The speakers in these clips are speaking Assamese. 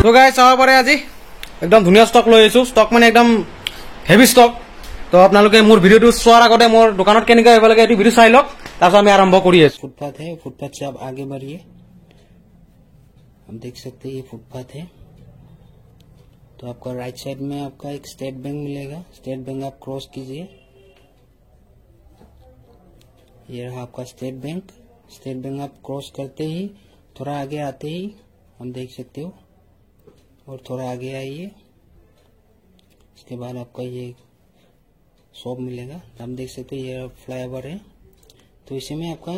তো গাইজ চাব পাৰে আজি একদম ধুনীয়া ষ্টক লৈ আহিছোঁ ষ্টক মানে একদম হেভি ষ্টক তো আপোনালোকে মোৰ ভিডিঅ'টো চোৱাৰ আগতে মোৰ দোকানত কেনেকৈ আহিব লাগে এইটো ভিডিঅ' চাই লওক তাৰপিছত আমি আৰম্ভ কৰি আছোঁ फुटपाथ है फुटपाथ से आप आगे बढ़िए आप देख सकते हैं ये फुटपाथ है तो आपका राइट साइड में आपका एक स्टेट बैंक मिलेगा स्टेट बैंक आप क्रॉस कीजिए ये रहा आपका स्टेट बैंक आप क्रॉस करते ही थोड़ा आगे आते ही हम देख सकते हो और थोड़ा आगे आइए इसके बाद आपका ये शॉप मिलेगा आप देख सकते हो ये फ्लाईओवर है तो इसी में आपका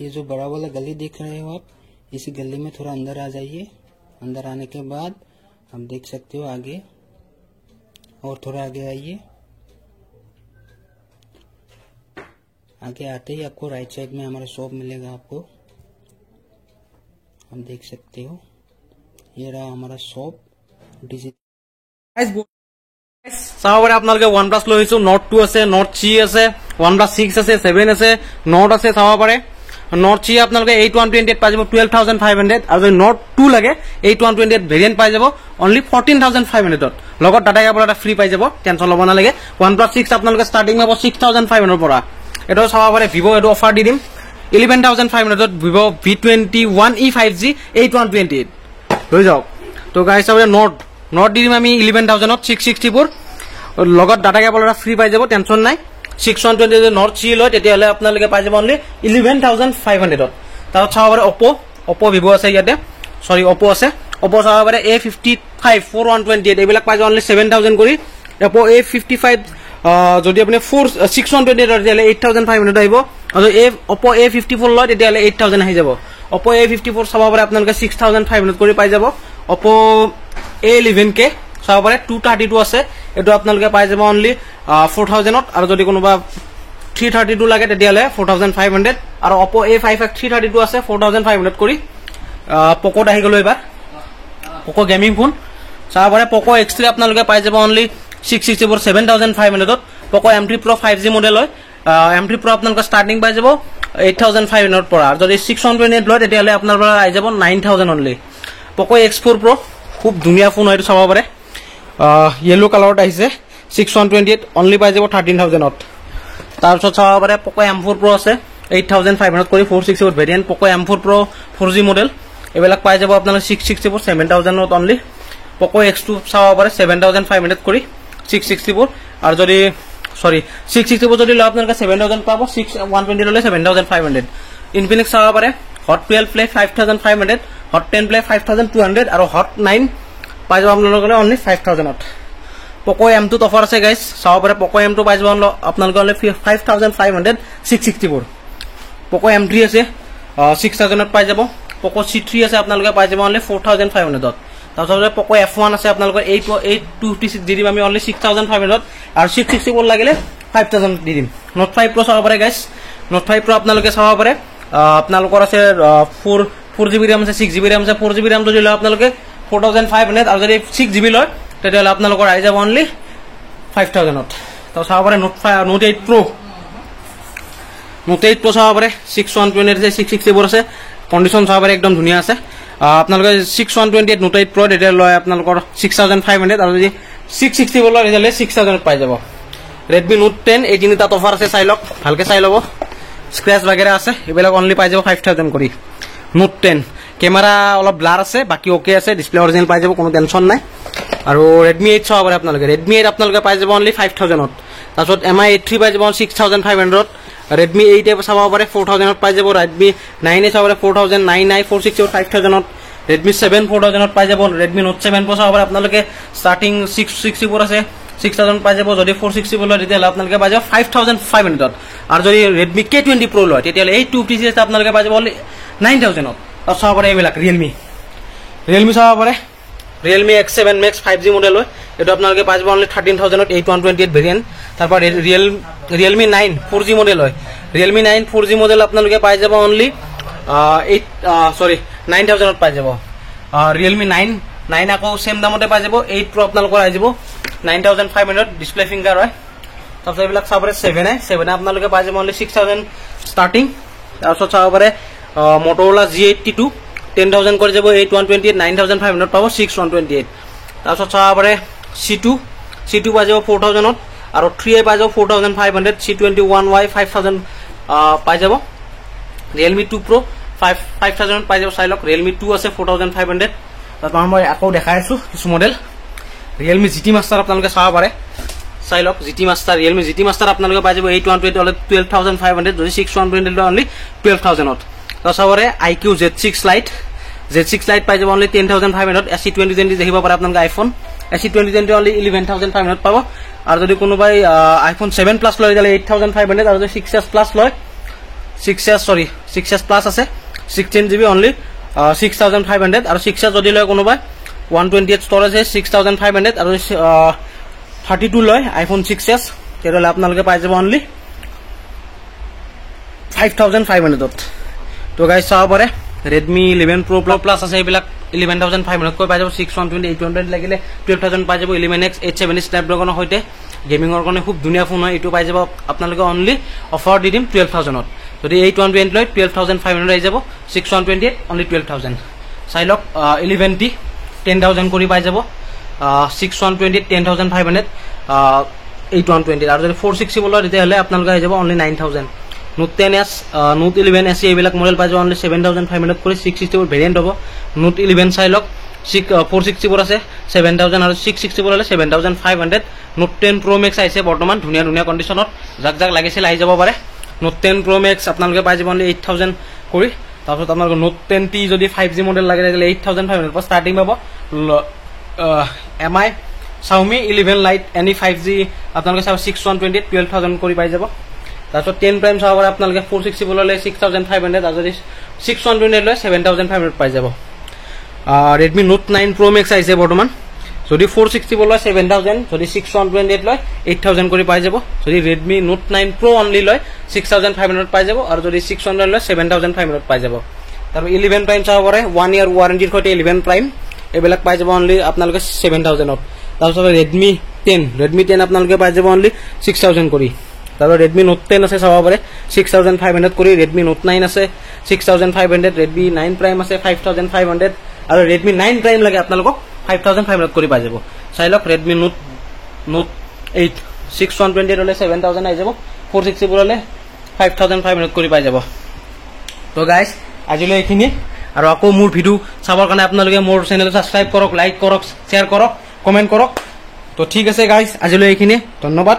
ये जो बड़ा वाला गली देख रहे हो आप इसी गली में थोड़ा अंदर आ जाइए अंदर आने के बाद आप देख सकते हो आगे और थोड़ा आगे आइए आगे आते ही आपको राइट साइड में हमारा शॉप मिलेगा आपको हम देख सकते हो ये रहा हमारा शॉप চাব পাৰে আপোনালোকে OnePlus লৈ আহিছোঁ Note 2 আছে Note 3 আছে OnePlus 6 আছে 7 আছে Note আছে চাব পাৰে Note 3 আপোনালোকে 8128 পাই যাব 12500 আৰু যদি Note 2 লাগে 8128 ভেৰিয়েন্ট পাই যাব অনলি 14500 ত লগত ডাটা কেবল এটা ফ্ৰী পাই যাব টেনচন ল'ব নালাগে OnePlus 6 আপোনালোকে ষ্টাৰ্টিং পাব 6500 পৰা এটা চাব পাৰে Vivo এটো অফাৰ দি দিম 11500 ত Vivo V21e 5G 8128 লৈ যাওক তো গাইছ চাব Note দি দিম আমি 11000 ত 664 লগত ডাটা কেবল এটা ফ্ৰী পাই যাব টেনচন নাই 6120 Note 3 লয় তেতিয়াহলে আপোনালোকে পাই যাব অনলি 11500 ত তাৰ চাব পাৰে Oppo Vivo আছে ইয়াতে সৰি Oppo আছে Oppo চাব পাৰে A55 4128 এইবিলাক পাই যাব অনলি 7000 কৰি Oppo A55 যদি আপুনি 6128 তেতিয়াহলে 8500 আহিব আৰু Oppo A54 লয় তেতিয়াহলে 8000 আহি যাব Oppo A54 চাব পাৰে আপোনালোকে 6500 কৰি পাই যাব Oppo A11k চাব পাৰে 232 আছে এটো আপোনালোকে পাই যাব অনলি 4000 ত আৰু যদি কোনোবা 332 লাগে তেতিয়ালে 4500 আৰু Oppo A55 332 আছে 4500 কৰি Poco আহি গলো এবাৰ Poco গেমিং ফোন চাব পাৰে Poco X3 আপোনালোকে পাই যাব অনলি 664 7500 ত Poco M3 Pro 5G model হয় M3 Pro আপোনালোকে ষ্টাৰ্টিং পাই যাব 8500 পৰা আৰু যদি 628 লয় তেতিয়ালে আপোনাৰ পৰা আহি যাব 9000 অনলি Poco X4 Pro খুব ধুনীয়া ফোন হয় চাব পাৰে yellow কালাৰত আহিছে 6128 অনলি পাই যাব 13000 ত তাৰপিছত চাব পাৰে Poco M4 Pro আছে 8500 কৰি 464 variant Poco M4 Pro 4G model এবিলাক পাই যাব আপোনালোক 664 7000 ত অনলি Poco X2 চাব পাৰে 7500 কৰি 664 আৰু যদি সৰি 664 যদি লয় আপোনালোকে 7000 পাব 120 ললে 7500 Infinix চাব পাৰে Hot 12 Play 5500 Hot 10 Play 5200 আৰু Hot 9 পাই যাব আপোনালোকে অনলি 5000 ত Poco M2 অফাৰ আছে গাইস চাব পাৰে Poco M2 পাই যাব আপোনালোকে অনলি 5500 664 Poco M3 আছে 6000 ত পাই যাব Poco C3 আছে আপোনালোকে পাই যাব অনলি 4500 ত তাৰপিছত Poco F1 আছে আপোনালোকৰ 8256 দি দিম আমি অনলি 6500 ত আৰু 664 লাগিলে 5000 দি দিম Note 5 Pro চাব পাৰে গাইস Note 5 Pro আপোনালোকে চাব পাৰে আপোনালোকৰ আছে 4GB RAM আছে 6GB RAM আছে 4GB RAM যদি লয় আপোনালোকে 4500 আৰু যদি 6GB লয় তেতিয়াহলে আপোনালোকৰ আহি যাব অনলি 5000 ত তো চাব পাৰে Note 8 Pro চাব পাৰে 6128 আছে 664 আছে কন্ডিশন চাব পাৰে একদম ধুনীয়া আছে আপোনালোকে 6128 Note 8 Pro তেতিয়া লয় আপোনালোকৰ 6500 আৰু যদি 664 লয় তেতিয়াহলে 6000 ত পাই যাব Redmi Note 10 এই তিনিটা অফাৰ আছে চাই লওক ভালকে চাই লব স্ক্ৰ্যাচ वगैरह আছে এবিলাক অনলি পাই যাব 5000 কৰি Note 10 ক্যামেৰা অলপ ব্লাৰ আছে বাকি ওকে আছে ডিসপ্লে অৰিজিনাল পাই যাব কোনো টেনচন নাই আৰু Redmi 8 চাব পাৰে আপোনালোকে Redmi 8 আপোনালোকে পাই যাব অনলি 5000 ত তাৰপিছত MI 8 পাই যাব 6500 ত Redmi 8 চাব পাৰে 4000 ত পাই যাব Redmi 9 চাব পাৰে 4000 464 5000 ত Redmi 7 4000 ত পাই যাব Redmi Note 7 Pro চাব পাৰে আপোনালোকে ষ্টাৰ্টিং 664 আছে 6000 পাই যাব যদি 464 লয় তেতিয়ালে আপোনালোকে পাই যাব 5500 ত আৰু যদি Redmi K20 Pro লয় তেতিয়ালে এই 256 আপোনালোকে পাই যাব অনলি 9000 ত আৰু চাব পাৰে এইবিলাক Realme চাব পাৰে Realme X7 Max 5G model হয় এটো আপোনালোকে পাই যাব অনলি 13000 ত 8128 ভেৰিয়েন্ট তাৰপৰ Realme 9 4G মডেল হয় Realme 9 4G মডেল আপোনালোকে পাই যাব অনলি 9000 ত পাই যাব Realme 9 আকৌ সেম দামতে পাই যাব 8 Pro আপোনালোকৰ আহি যাব 9500 ডিসপ্লে ফিঙ্গাৰ হয় তাৰপিছত এইবিলাক চাব পাৰে 7 আপোনালোকে পাই যাব অনলি 6000 ষ্টাৰ্টিং তাৰপিছত চাব পাৰে Motorola G82 10,000 কৰি যাব 8,128 9,500 পাব 6,128 তাৰপিছত চাব পাৰে C2 পাই যাব 4,000 ত আৰু 3i পাই যাব 4,500 C21y 5,000 পাই যাব Realme 2 Pro 5,000 পাই যাব চাই লওক Realme 2 আছে 4,500 তাৰপৰা মই আকৌ দেখাই আছো কিছু মডেল Realme GT Master আপোনালোকে চাব পাৰে চাই লওক GT Master Realme GT Master আপোনালোকে পাই যাব 8,128 অলে 12,500 যদি 6,128 অনলি 12,000 ত চাব পাৰে IQ Z6 Lite পাই যাব অনলি 10,500 SE 2020 দেখিব পাৰে আপোনালোকে আইফোন SE 2020 অনলি 11,500 পাব আৰু যদি কোনোবাই আইফোন 7 প্লাছ লয় তাহলে 8,500 আৰু যদি 6s প্লাছ লয় 6s প্লাছ আছে 16GB অনলি 6,500 আৰু 6s যদি লয় কোনোবাই 128 ষ্টৰেজ আছে 6,500 আৰু 32 লয় আইফোন 6s তেৰলে আপোনালোকে পাই যাব অনলি 5,500 ত তো গাইস চাব পাৰে Redmi 11 Pro Plus আছে এইবিলাক 11,500 কৈ পাই যাব 6,128 800 লাগিলে 12,000 পাই যাব 11x 870 Snapdragon হৈতে গেমিংৰ কাৰণে খুব ধুনিয়া ফোন হয় এটো পাই যাব আপোনালোকে অনলি অফাৰ দি দিম 12,000 ত যদি 8,128 লয় 12,500 আই যাব 6,128 অনলি 12,000 চাই লওক 11T 10,000 কৰি পাই যাব 6,128 10,500 8,128 আৰু যদি 460 লয় তেতিয়াহলে আপোনালোকে আই যাব only 9,000 Note 10s Note 11 SE এইবিলাক মডেল পাই যাব অনলি 7,500 কৰি 660 ভেৰিয়েন্ট হ'ব Note 11 চাই লওক 460 আছে 7,000 আৰু 660 হলে 7,500 Note 10 Pro Max আইছে বৰ্তমান ধুনিয়া কন্ডিশনত জাক লাগিছিল আহি যাব পাৰে Note 10 Pro Max আপোনালোকে পাই যাব অনলি 8,000 কৰি তাৰপিছত আপোনালোকে Note 10T যদি 5G মডেল লাগে তাহলে 8,500 পৰা ষ্টাৰ্টিং পাব MI Xiaomi 11 Lite any 5G আপোনালোকে 6,128 12,000 কৰি পাই যাব তাৰপিছত 10 Prime চাব পাৰে আপোনালোকে 460 ললে 6,500 আৰু যদি 6,128 লয় 7,500 পাই যাব Redmi Note 9 Pro Max আইছে বৰ্তমান যদি 460 লয় 7,000 যদি 6,128 লয় 8,000 কৰি পাই যাব যদি Redmi Note 9 Pro only লয় 6,500 পাই যাব আৰু যদি 6,128 লয় 7,500 পাই যাব তাৰ 11 Prime চাব পাৰে 1 year warranty সৈতে 11 Prime এবিলাক পাই যাব only আপোনালোকে 7,000 ত তাৰপিছত Redmi 10 আপোনালোকে পাই যাব only 6,000 কৰি তাৰো Redmi Note 10 আছে চাব পাৰে 6,500 কৰি Redmi Note 9 আছে 6,500 Redmi 9 Prime আছে 5,500 আৰু Redmi 9 Prime লাগে আপোনালোকক 5,500 কৰি পাই যাব চাই লওক Redmi Note 8 6,128 হলে 7,000 আই যাব 460 হলে 5,500 কৰি পাই যাব তো গাইস আজিলৈ এইখিনি আৰু আকৌ মোৰ ভিডিও চাবৰ কাৰণে আপোনালোকে মোৰ চেনেল সাবস্ক্ৰাইব কৰক লাইক কৰক শেয়াৰ কৰক কমেন্ট কৰক তো ঠিক আছে গাইস আজিলৈ এইখিনি ধন্যবাদ